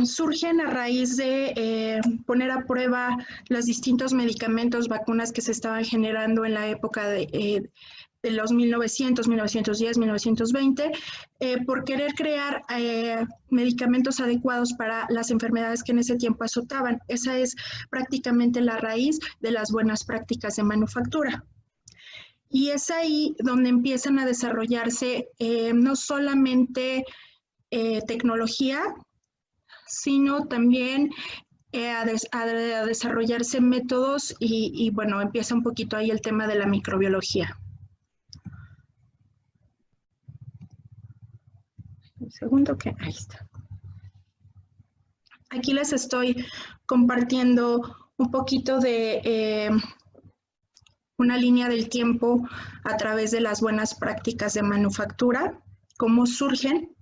Surgen a raíz de poner a prueba los distintos medicamentos, vacunas que se estaban generando en la época de los 1900, 1910, 1920, por querer crear medicamentos adecuados para las enfermedades que en ese tiempo azotaban. Esa es prácticamente la raíz de las buenas prácticas de manufactura. Y es ahí donde empiezan a desarrollarse no solamente tecnología, sino también a desarrollarse métodos y bueno, empieza un poquito ahí el tema de la microbiología. Un segundo que ahí está. Aquí les estoy compartiendo un poquito de una línea del tiempo a través de las buenas prácticas de manufactura, cómo surgen.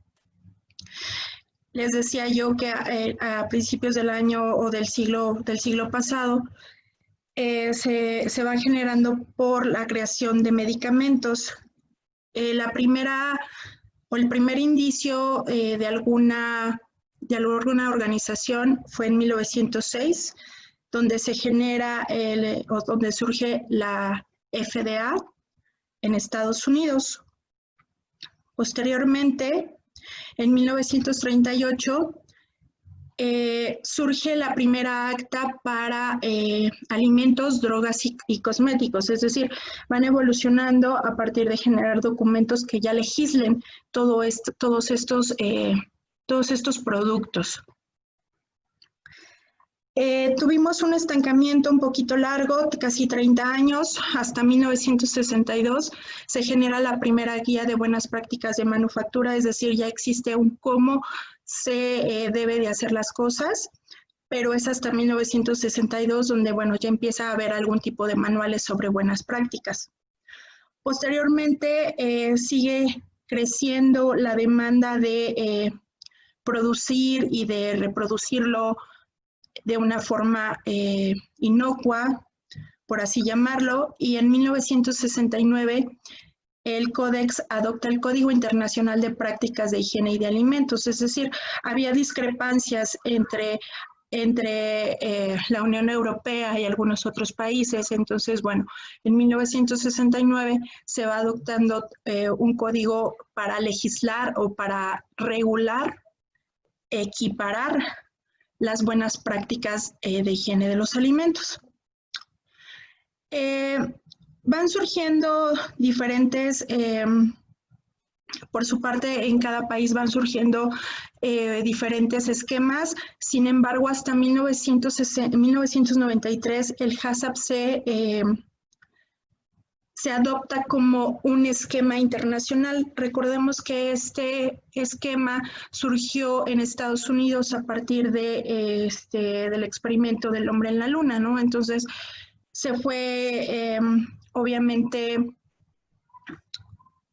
Les decía yo que a principios del año o del siglo pasado se van generando por la creación de medicamentos. El primer indicio de alguna organización fue en 1906, donde se genera o donde surge la FDA en Estados Unidos. Posteriormente, en 1938, surge la primera acta para alimentos, drogas y cosméticos, es decir, van evolucionando a partir de generar documentos que ya legislen todos estos productos. Tuvimos un estancamiento un poquito largo, casi 30 años, hasta 1962 se genera la primera guía de buenas prácticas de manufactura, es decir, ya existe un cómo se debe de hacer las cosas, pero es hasta 1962 donde, bueno, ya empieza a haber algún tipo de manuales sobre buenas prácticas. Posteriormente sigue creciendo la demanda de producir y de reproducirlo de una forma inocua, por así llamarlo, y en 1969 el Códex adopta el Código Internacional de Prácticas de Higiene y de Alimentos, es decir, había discrepancias entre la Unión Europea y algunos otros países, entonces, bueno, en 1969 se va adoptando un código para legislar o para regular, equiparar las buenas prácticas de higiene de los alimentos. Van surgiendo diferentes, por su parte en cada país van surgiendo diferentes esquemas, sin embargo hasta 1993 el HACCP se adopta como un esquema internacional. Recordemos que este esquema surgió en Estados Unidos a partir de, del experimento del hombre en la luna, ¿no? Entonces se fue obviamente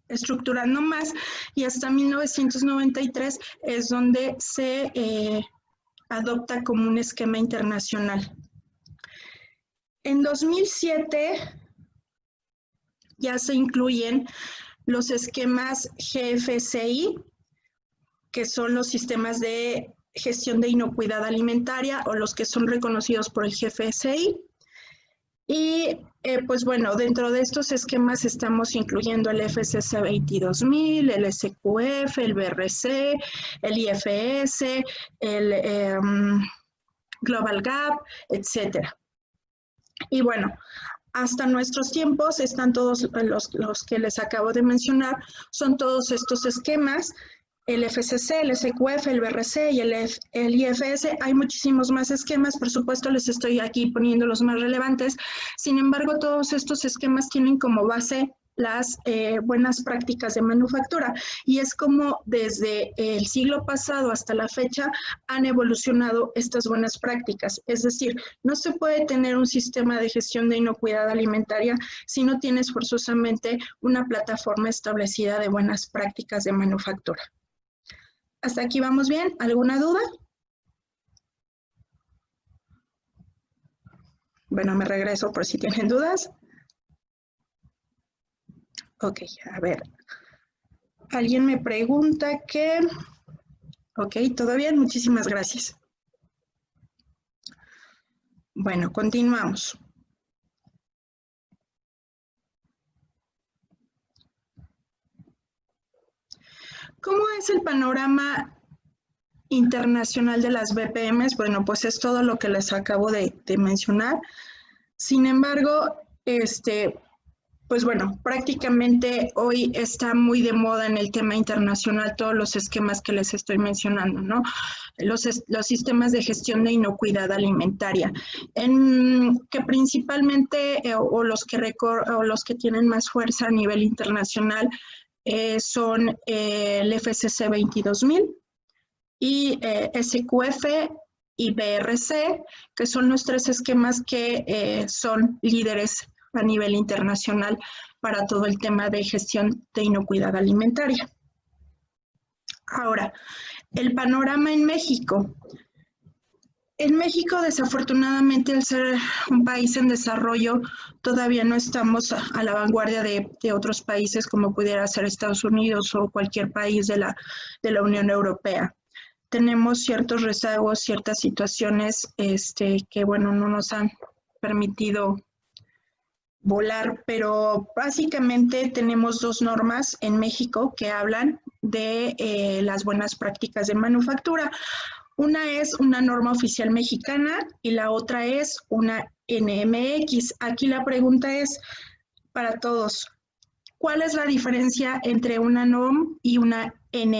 estructurando más y hasta 1993 es donde se adopta como un esquema internacional. En 2007 ya se incluyen los esquemas GFCI, que son los sistemas de gestión de inocuidad alimentaria o los que son reconocidos por el GFCI. Y pues bueno, dentro de estos esquemas estamos incluyendo el FSC 22000, el SQF, el BRC, el IFS, el Global Gap, etcétera. Y bueno, hasta nuestros tiempos están todos los que les acabo de mencionar, son todos estos esquemas, el FSC, el SQF, el BRC y el IFS. Hay muchísimos más esquemas, por supuesto les estoy aquí poniendo los más relevantes. Sin embargo, todos estos esquemas tienen como base las buenas prácticas de manufactura y es como desde el siglo pasado hasta la fecha han evolucionado estas buenas prácticas. Es decir, no se puede tener un sistema de gestión de inocuidad alimentaria si no tienes forzosamente una plataforma establecida de buenas prácticas de manufactura. ¿Hasta aquí vamos bien? ¿Alguna duda? Bueno, me regreso por si tienen dudas. Ok, a ver. Alguien me pregunta que... Ok, todo bien, muchísimas gracias. Bueno, continuamos. ¿Cómo es el panorama internacional de las BPMs? Bueno, pues es todo lo que les acabo de mencionar. Sin embargo, pues bueno, prácticamente hoy está muy de moda en el tema internacional todos los esquemas que les estoy mencionando, ¿no? Los sistemas de gestión de inocuidad alimentaria, que principalmente, o los que tienen más fuerza a nivel internacional, son el FCC 22000 y SQF y BRC, que son los tres esquemas que son líderes a nivel internacional para todo el tema de gestión de inocuidad alimentaria. Ahora, el panorama en México. En México, desafortunadamente, al ser un país en desarrollo, todavía no estamos a la vanguardia de otros países como pudiera ser Estados Unidos o cualquier país de la Unión Europea. Tenemos ciertos rezagos, ciertas situaciones que, bueno, no nos han permitido volar, pero básicamente tenemos dos normas en México que hablan de las buenas prácticas de manufactura. Una es una norma oficial mexicana y la otra es una NMX. Aquí la pregunta es para todos, ¿cuál es la diferencia entre una NOM y una NMX?